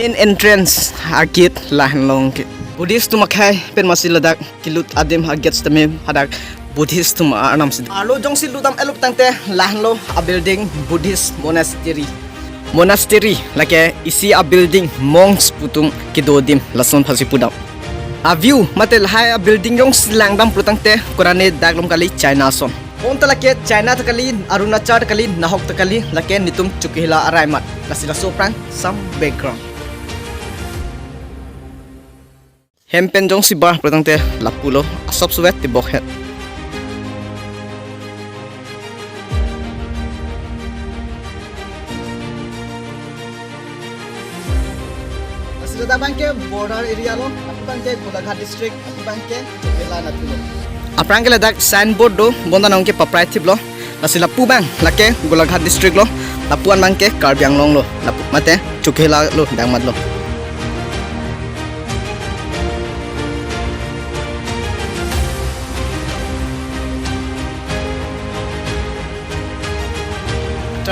In entrance arcade lahanlong Buddhist tumakai pen masih ledak kilut adim agets tame hadak Buddhist tum anam sid arlo jong silutam eluk tangte lahanlo a building Buddhist monastery lake isi a building monks putung kedo dim lason phasi pudam a view matel hai a building jong silangdam prutangte korane daglom kali China son bonta lake China takali Arunachal takali nahok takali lake netum Chokihola araimat lasila soprang some background hempen jong si bar prutangte lapulo asop suwet ti bokhet Sila bangke border area lo aku bangke Golaghat district aku bangke Chokihola natulo aprang ke ledak signboard do bonda nongke proprietive lo lasila pu bang lake Golaghat district lo lapuan bangke vanglong lo lapu mate Chokihola lo dangmat lo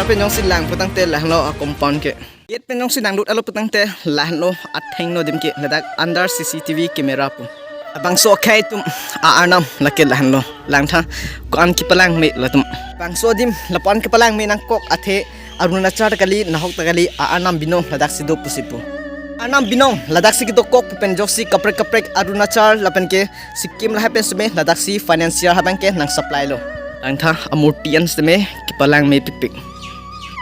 penjong silang putang te lahlo a compound ke yet penjong silang lut alo putang te lahlo atheng no dim ke ladak under CCTV camera pu abangso khai tum a arnam lake lahlo langtha kan ki palang me latum bangso dim lapan ki palang me nang kok athe Arunachal kali nahok takali a arnam binong ladak sido pusipu arnam binong ladak si kito kok penjok si kaprek Arunachal lapan ke sikkim la happen sme ladak si financial habang ke nang supply lo langtha amurtian sme ki palang me pipik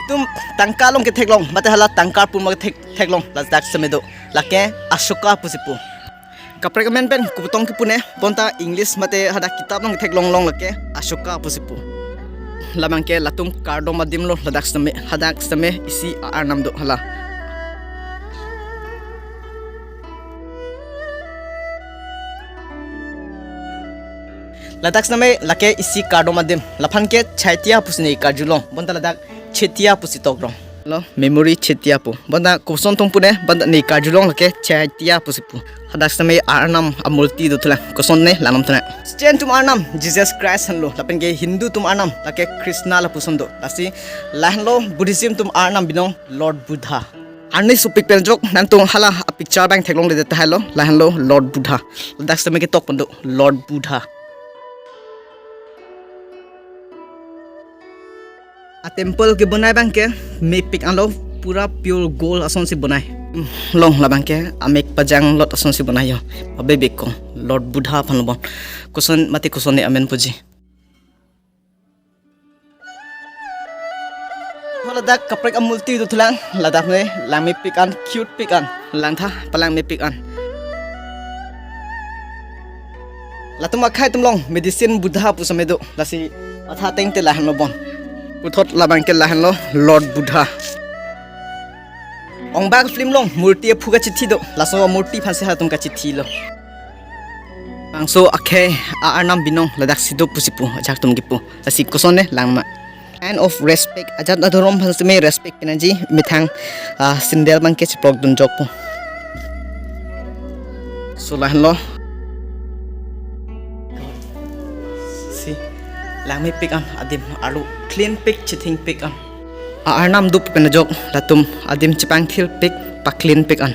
tum tangkalong ke theklong mate hala tangkar pun mag theklong ladak semedo lake ashoka pusipu kaprek men pen kuputong ki pune bonta english mate hada kitab long theklong long lake ashoka pusipu lamang ke latum Kardom adim lo ladak seme isi arnam do hala ladak seme lake isi Kardom adim laphan ke chaitia pusni karjulong bonta ladak chetia pusi togrong lo memory chetia pu banda kuson tong pune banda ni karjulong lake chetia pusi pu hadak same arnam amulti do thla kuson ne lanam thna stand tum arnam Jesus Christ hanlo lapen ge Hindu tum arnam lake Krishna la pusondo lasi lahlo Buddhism tum arnam binong Lord Buddha arni supik penjok nantung hala a picture bang theklong le ta halo lahlo Lord Buddha hadak same ke tok pondo Lord Buddha a temple ke bonai bang ke me pik alo pura pure gold ason si bonai long la bang ke amek pajang lot ason si bonai yo abe bekko Lord Buddha phanlobon kuson mati kuson ne amen puji ladak kaprek amulti du thulang ladak ne lami pik an cute pik an langtha palang me pik an latuma khai tumlong medicine Buddha pusamedo lasi atha tengte la hanlobon puthot labang ke lahanlo Lord Buddha ongbag film long murti phuga chithi do laso murti phanse hatum ka chithi lo bangso akhe a arnam binong ladak sido pusipu ajak tum gipu asi kosone langma and of respect ajat adhorom phanse me respect penaji methang sindel bang ke chiprok dun jokpu so lahanlo langmi pik an adim arlo clean pik chithing pik an arnam dup penajok latum adim chipang thil pik pa clean pik an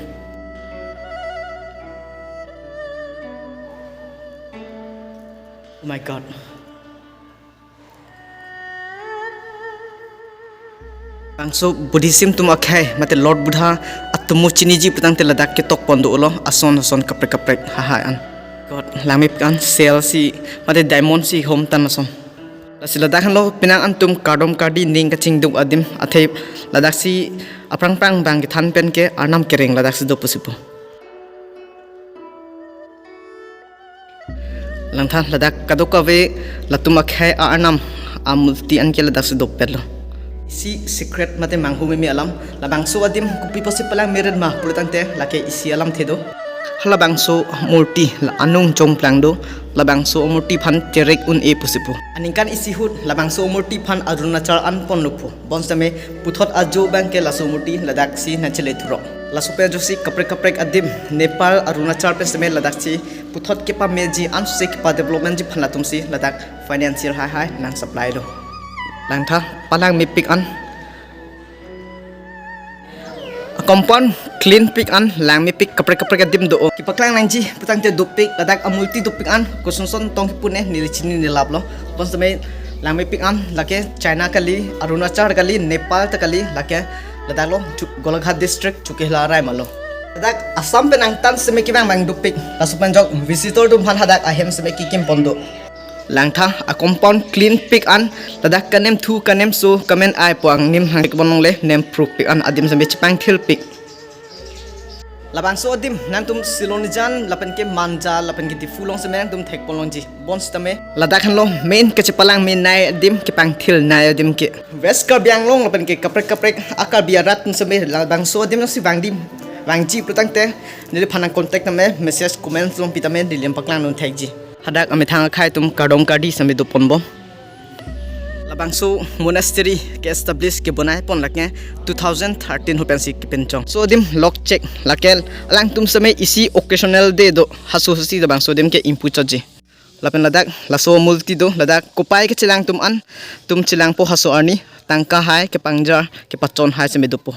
oh my god bangso Buddhism tum akhai mate Lord Buddha atumu chiniji putang te ladak ke tok pondo lo ason kaprek haihai an god langmi pik an sel si mate diamond si home tan ason lasila dakhan lo pinang antum Kardom kardi ning ka chingduk adim athei ladak si aprang bang ki than pen ke arnam kereng ladak si do pusipu langtha ladak kadok ave latuma khai arnam amulti an ke ladak si do pelo si secret mate manghu me alam labangso adim kupi posi palang meren ma pulutante lake isi alam thedo Labangso murti la anung chong plangdo labangso murti phan terek un e pusipu aningkan isi hut labangso murti phan Arunachal an ponlupu bonsame puthot ajo bangke laso murti ladak si nachele thuro laso pe josi kaprek adim Nepal Arunachal pe sme ladak si puthot ke pa meji an se ke pa development ji phanatum si ladak financial hai nang supply do langtha palang me pik an compound clean pig an lang mi pig Kaprek adim do ki paklang nangji putang te do pig ladak amulti do pig an kusunson tong ki pune nilichini nilap lo bon samai lang mi pig an lake China kali Arunachal kali Nepal ta kali lake ladak lo Golaghat district Chokihola rai malo ladak Assam penang tan samai Kevang bang do pig lasupan jok visitor dum Phan hadak ahem samai ki kim pondo langtha a compound clean pig an ladak kanem thu kanem so kamen ai puang nim hang bonong le nem proof pig an adim samai chipang thil pig Labangso adim nantum silonijan lapan ke manja lapan ke tifulong semerang tum thek polongji bons tame ladak hanlo main kecepalang main nai adim ke pangthil nai adim ke west ka vanglong lapan ke kaprek akar biarat tum seme labangso adim no si vangdim vangji prutang te nili phanang contact tame message comment long pitame diliam paklang non thekji hadak ame thang khai tum Kardom kardi same do ponbo Labangso monastery ke establish ke bonai pon lakne 2013 ho pensi ke penchong so dim lock check lakel alang tum samay isi occasional day do hasu hasi labangso dim ke input chaji lapen ladak laso multi do ladak kopai ke chilang tum chilang po haso arni tangka hai ke pangjar ke pachon hai seme do po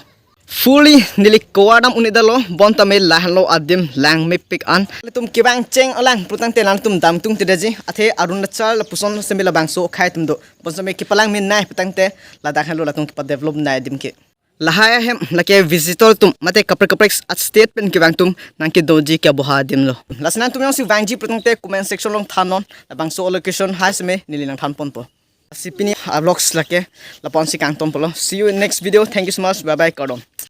fully nilik koadam unidalo bonta me lahlo adim lang me pik an tum Kevang cheng alang prutang telan tum dam tung tidaji athe Arunachal puson seme Labangso khai tum do bonsa me ki palang min nai putang te ladak halo latung ki pa develop nai dim ke lahaya hem lake visitor tum mate Kaprek at state pen Kevang tum nangke doji ke boha dim lo lasnan tum yong si vangji prutang te comment section long thanon Labangso location hai seme nililang than pon po sipini vlogs lake lapon si kangtung polo see you in next video thank you so much bye bye Kardom